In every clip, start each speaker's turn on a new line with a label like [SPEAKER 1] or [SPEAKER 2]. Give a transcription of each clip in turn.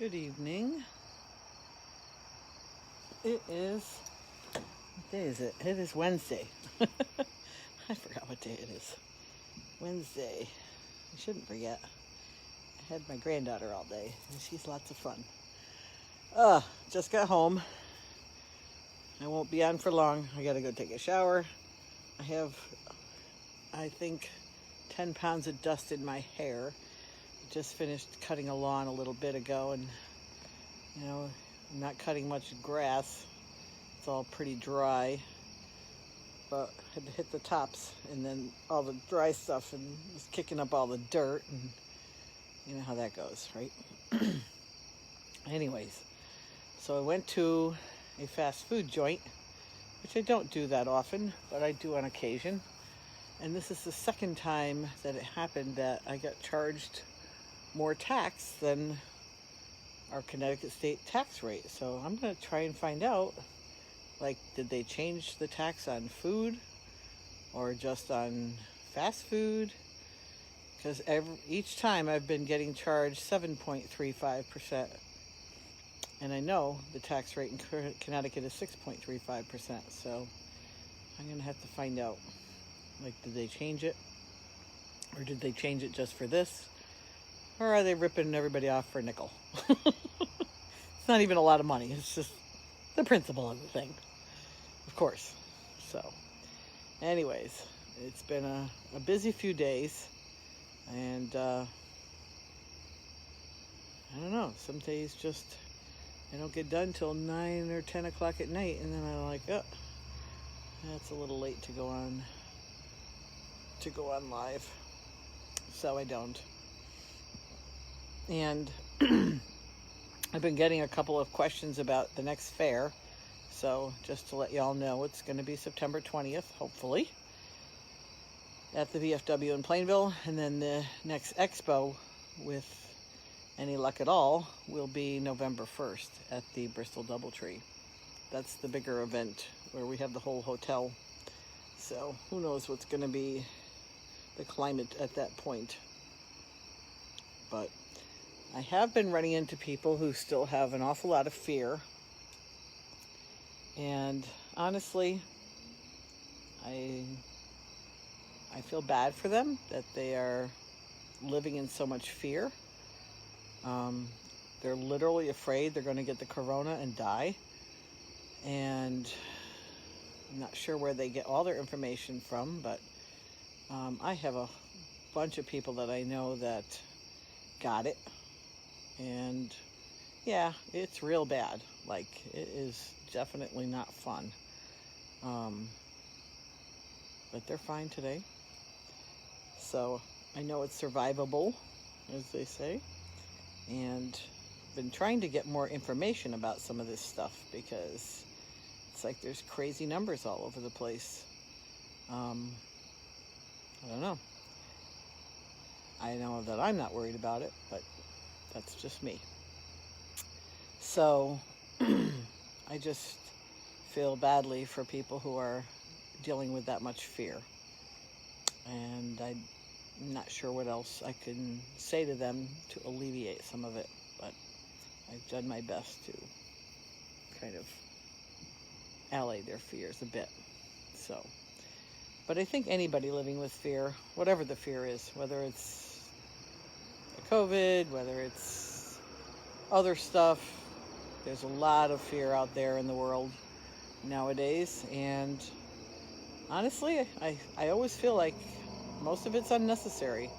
[SPEAKER 1] Good evening. It is, what day is it? It is Wednesday. I forgot what day it is. Wednesday. I shouldn't forget. I had my granddaughter all day, and she's lots of fun. Just got home. I won't be on for long. I gotta go take a shower. I have, I think, 10 pounds of dust in my hair. Just finished cutting a lawn a little bit ago, and I'm not cutting much grass. It's all pretty dry, but I had to hit the tops, and then all the dry stuff and was kicking up all the dirt, and you know how that goes, right? Anyways, so I went to a fast food joint, which I don't do that often, but I do on occasion. And this is the second time that it happened that I got charged more tax than our Connecticut state tax rate. So I'm going to try and find out, like, did they change the tax on food or just on fast food? Because each time I've been getting charged 7.35%. And I know the tax rate in Connecticut is 6.35%. So I'm going to have to find out, like, did they change it? Or did they change it just for this? Or are they ripping everybody off for a nickel? It's not even a lot of money. It's just the principle of the thing, of course. So, anyways, it's been a busy few days. And I don't know. Some days just I don't get done till 9 or 10 o'clock at night. And then I'm like, oh, that's a little late to go on live. So I don't. And I've been getting a couple of questions about the next fair. So just to let y'all know, it's going to be September 20th, hopefully, at the VFW in Plainville. And then the next expo, with any luck at all, will be November 1st at the Bristol Doubletree. That's the bigger event where we have the whole hotel. So who knows what's going to be the climate at that point. But I have been running into people who still have an awful lot of fear. And honestly, I feel bad for them that they are living in so much fear. They're literally afraid they're going to get the corona and die. And I'm not sure where they get all their information from, but I have a bunch of people that I know that got it. And yeah, it's real bad. Like, it is definitely not fun. But they're fine today. So I know it's survivable, as they say. And been trying to get more information about some of this stuff, because it's like there's crazy numbers all over the place. I don't know. I know that I'm not worried about it, but that's just me. So I just feel badly for people who are dealing with that much fear. And I'm not sure what else I can say to them to alleviate some of it, but I've done my best to kind of allay their fears a bit. So, but I think anybody living with fear, whatever the fear is, whether it's COVID, whether it's other stuff, there's a lot of fear out there in the world nowadays. And honestly, I always feel like most of it's unnecessary.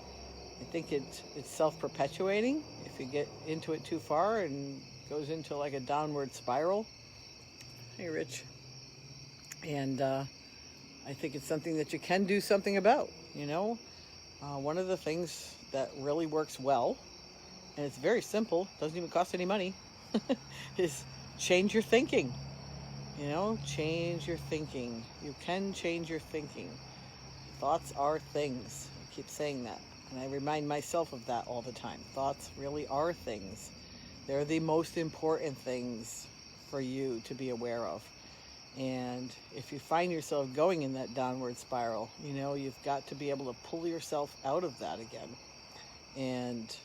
[SPEAKER 1] I think it's self-perpetuating if you get into it too far and goes into like a downward spiral. Hey, Rich. And I think it's something that you can do something about, One of the things that really works well, and it's very simple, doesn't even cost any money, is change your thinking. Change your thinking. You can change your thinking. Thoughts are things. I keep saying that. And I remind myself of that all the time. Thoughts really are things. They're the most important things for you to be aware of. And if you find yourself going in that downward spiral, you've got to be able to pull yourself out of that again. And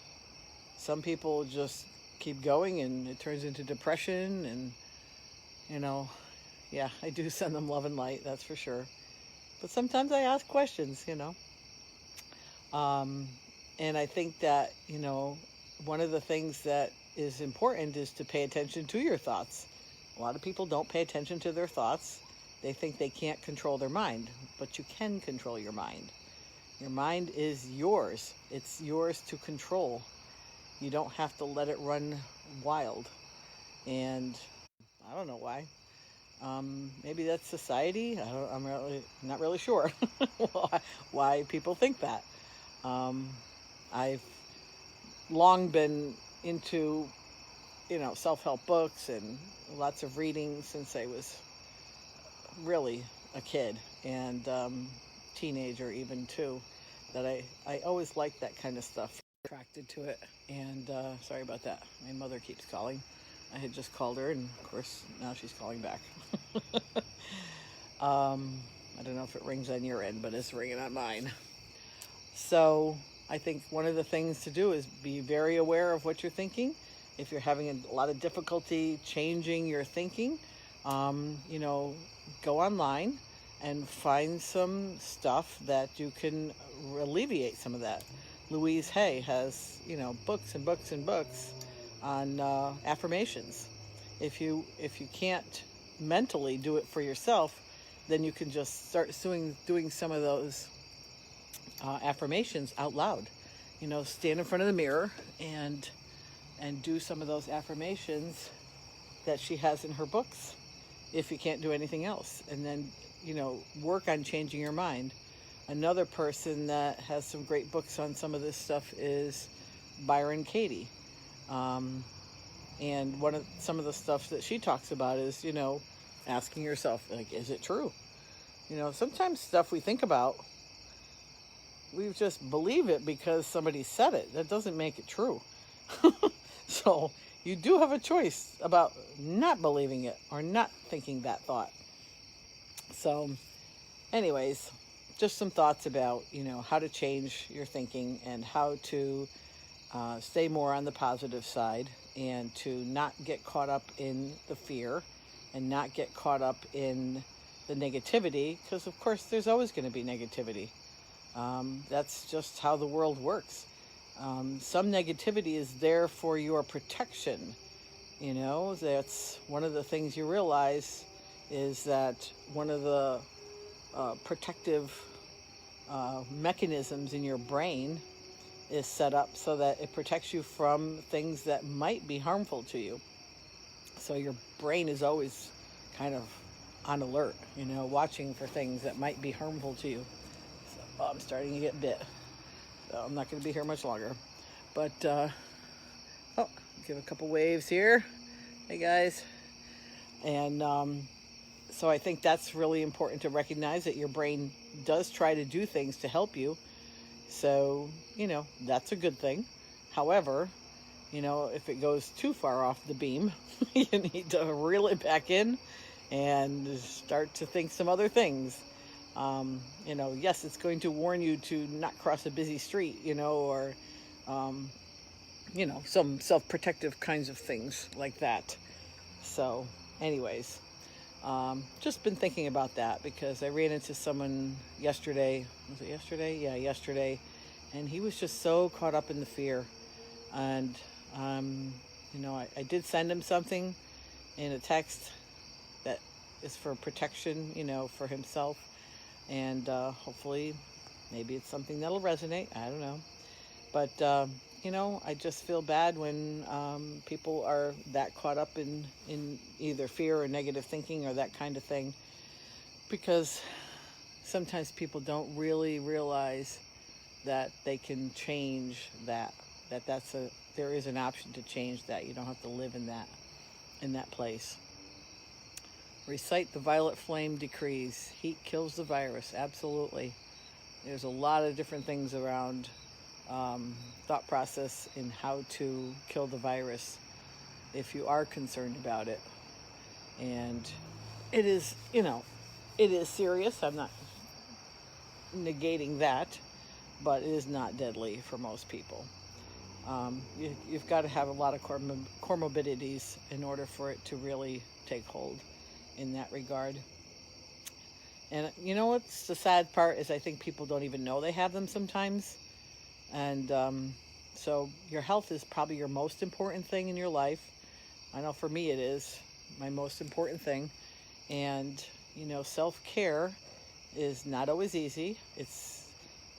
[SPEAKER 1] some people just keep going, and it turns into depression. And, you know, yeah, I do send them love and light, that's for sure. But sometimes I ask questions, Um, and I think that, one of the things that is important is to pay attention to your thoughts. A lot of people don't pay attention to their thoughts. They think they can't control their mind, but you can control your mind. Your mind is yours. It's yours to control. You don't have to let it run wild. And I don't know why. Maybe that's society. I'm not really sure why people think that. I've long been into, self-help books and lots of reading since I was really a kid and teenager even too. That I always liked that kind of stuff. Attracted to it. And sorry about that. My mother keeps calling. I had just called her, and of course now she's calling back. I don't know if it rings on your end, but it's ringing on mine. So I think one of the things to do is be very aware of what you're thinking. If you're having a lot of difficulty changing your thinking, go online and find some stuff that you can alleviate some of that. Louise Hay has, books and books and books on affirmations. If you can't mentally do it for yourself, then you can just start doing some of those affirmations out loud. Stand in front of the mirror and do some of those affirmations that she has in her books if you can't do anything else. And then, work on changing your mind. Another person that has some great books on some of this stuff is Byron Katie. And some of the stuff that she talks about is, asking yourself, like, is it true? Sometimes stuff we think about, we just believe it because somebody said it. That doesn't make it true. So you do have a choice about not believing it or not thinking that thought. So anyways, just some thoughts about, how to change your thinking and how to stay more on the positive side and to not get caught up in the fear and not get caught up in the negativity, because of course there's always going to be negativity. That's just how the world works. Some negativity is there for your protection. That's one of the things you realize is that one of the protective mechanisms in your brain is set up so that it protects you from things that might be harmful to you. So your brain is always kind of on alert, watching for things that might be harmful to you. So, I'm starting to get bit. So I'm not going to be here much longer. But, give a couple waves here. Hey, guys. And so I think that's really important to recognize that your brain does try to do things to help you. So, that's a good thing. However, if it goes too far off the beam, you need to reel it back in and start to think some other things. Yes, it's going to warn you to not cross a busy street, or, some self-protective kinds of things like that. So anyways, just been thinking about that because I ran into someone yesterday. Was it yesterday? Yeah, yesterday. And he was just so caught up in the fear. And, I did send him something in a text that is for protection, for himself. And hopefully maybe it's something that'll resonate. I don't know. But, I just feel bad when people are that caught up in either fear or negative thinking or that kind of thing. Because sometimes people don't really realize that they can change that there is an option to change that. You don't have to live in that place. Recite the violet flame decrees. Heat kills the virus. Absolutely. There's a lot of different things around thought process in how to kill the virus if you are concerned about it. And it is, it is serious. I'm not negating that, but it is not deadly for most people. You've got to have a lot of comorbidities in order for it to really take hold in that regard. And you know what's the sad part is I think people don't even know they have them sometimes. And so your health is probably your most important thing in your life. I know for me it is my most important thing. And, self-care is not always easy. It's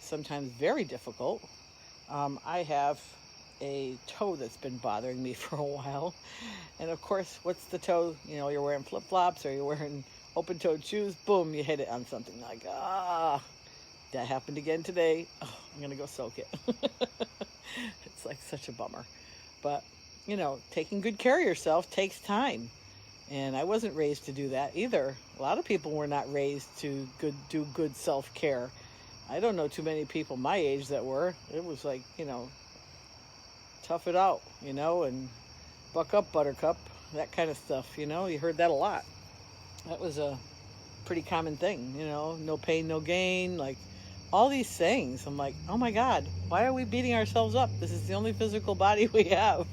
[SPEAKER 1] sometimes very difficult. I have a toe that's been bothering me for a while. And of course, what's the toe? You're wearing flip-flops or you're wearing open-toed shoes. Boom, you hit it on something like, that happened again today. Oh, I'm going to go soak it. It's like such a bummer. But, taking good care of yourself takes time. And I wasn't raised to do that either. A lot of people were not raised to do good self-care. I don't know too many people my age that were. It was like, tough it out, and buck up, buttercup, that kind of stuff, You heard that a lot. That was a pretty common thing, no pain, no gain, like all these things. I'm like, oh my God, why are we beating ourselves up? This is the only physical body we have.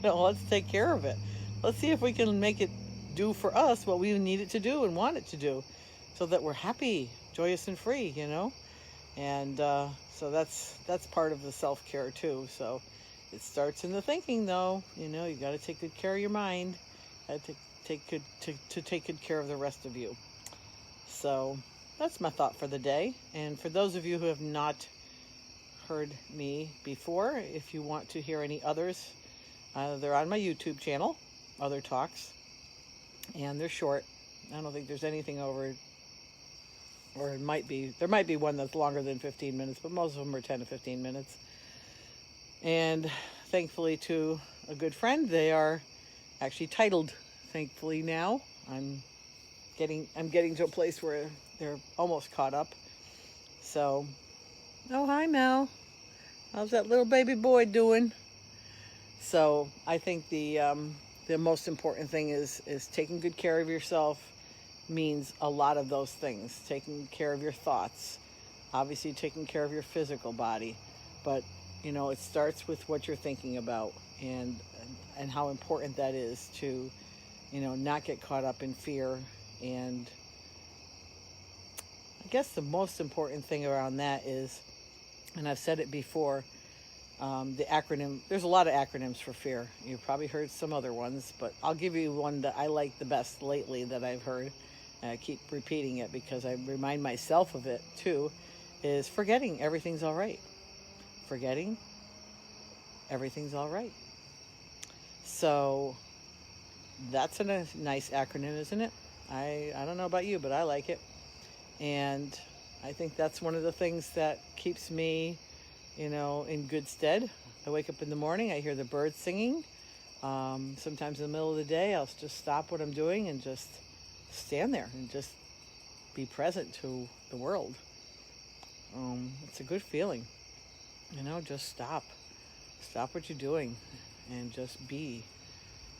[SPEAKER 1] Let's take care of it. Let's see if we can make it do for us what we need it to do and want it to do so that we're happy, joyous, and free, And so that's part of the self-care too. So it starts in the thinking though, you got to take good care of your mind. To take good care of the rest of you. So that's my thought for the day. And for those of you who have not heard me before, if you want to hear any others, they're on my YouTube channel, Other Talks, and they're short. I don't think there's anything over, or there might be one that's longer than 15 minutes, but most of them are 10 to 15 minutes. And thankfully to a good friend, they are actually titled. Thankfully now I'm getting to a place where they're almost caught up. So, oh hi Mel, how's that little baby boy doing? So I think the most important thing is taking good care of yourself means a lot of those things. Taking care of your thoughts, obviously taking care of your physical body, but it starts with what you're thinking about and how important that is to not get caught up in fear. And I guess the most important thing around that is, and I've said it before, the acronym. There's a lot of acronyms for fear. You've probably heard some other ones, but I'll give you one that I like the best lately that I've heard. And I keep repeating it because I remind myself of it too, is forgetting everything's all right. Forgetting everything's all right. So that's a nice acronym, isn't it? I don't know about you, but I like it. And I think that's one of the things that keeps me, in good stead. I wake up in the morning, I hear the birds singing. Sometimes in the middle of the day, I'll just stop what I'm doing and just stand there and just be present to the world. It's a good feeling, just stop what you're doing and just be.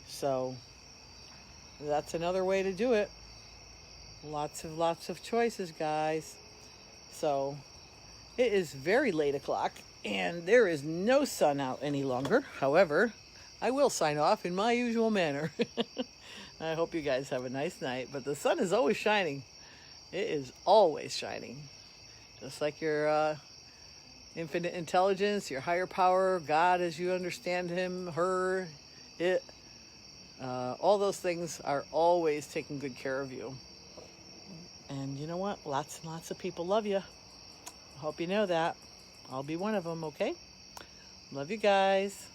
[SPEAKER 1] So that's another way to do it. Lots of choices, guys. So it is very late o'clock and there is no sun out any longer. However, I will sign off in my usual manner. I hope you guys have a nice night, but the sun is always shining. It is always shining. Just like your infinite intelligence, your higher power, God as you understand him, her, it, all those things are always taking good care of you. And you know what? Lots and lots of people love you. I hope you know that. I'll be one of them, okay? Love you guys.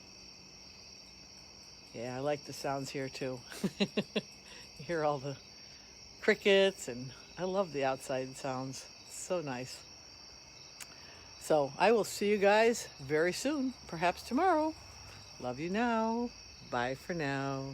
[SPEAKER 1] Yeah, I like the sounds here too. You hear all the crickets, and I love the outside sounds. It's so nice. So I will see you guys very soon, perhaps tomorrow. Love you now. Bye for now.